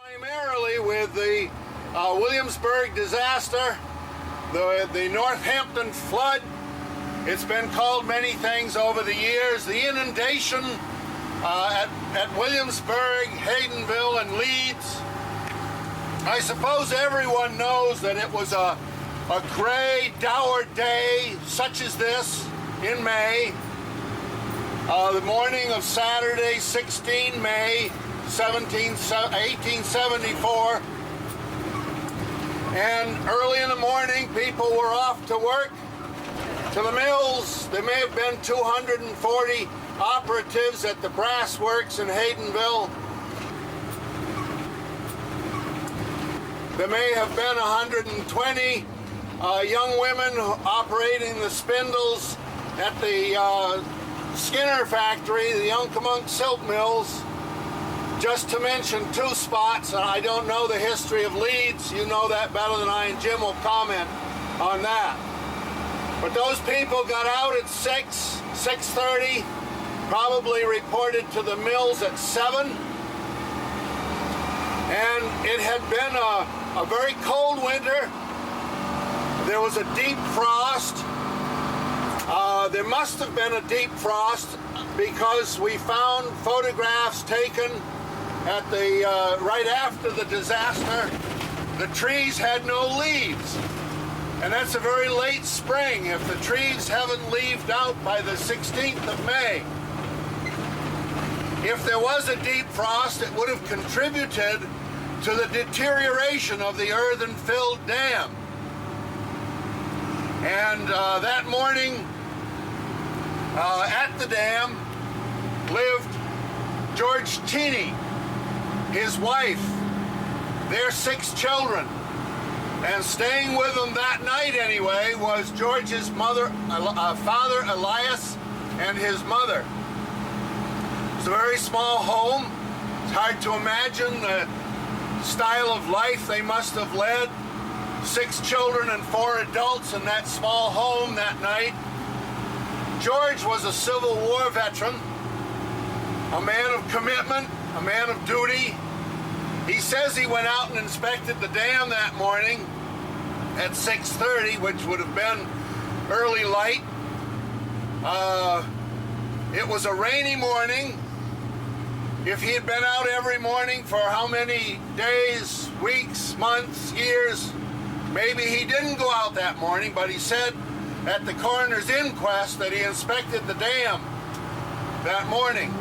Primarily with the Williamsburg disaster, the Northampton flood. It's been called many things over the years. The inundation at Williamsburg, Haydenville, and Leeds. I suppose everyone knows that it was a gray, dour day such as this in May, the morning of Saturday, 16 May 1874. And early in the morning, people were off to work, to the mills. There may have been 240 operatives at the brass works in Haydenville. There may have been 120 young women operating the spindles at the Skinner factory, the Uncomunk Silk Mills, just to mention two spots. And I don't know the history of Leeds. You know that better than I, and Jim will comment on that. But those people got out at 6:30, probably reported to the mills at 7. And it had been a very cold winter. There was a deep frost. There must have been a deep frost because we found photographs taken at the right after the disaster. The trees had no leaves, and that's a very late spring if the trees haven't leaved out by the 16th of May. If there was a deep frost, it would have contributed to the deterioration of the earthen-filled dam. And that morning at the dam lived George Cheney, his wife, their 6 children. And staying with them that night anyway was George's father Elias and his mother. It's a very small home. It's hard to imagine the style of life they must have led. 6 children and 4 adults in that small home that night. George was a Civil War veteran, a man of commitment, a man of duty. He says he went out and inspected the dam that morning at 6:30, which would have been early light. It was a rainy morning. If he had been out every morning for how many days, weeks, months, years, maybe he didn't go out that morning, but he said at the coroner's inquest that he inspected the dam that morning.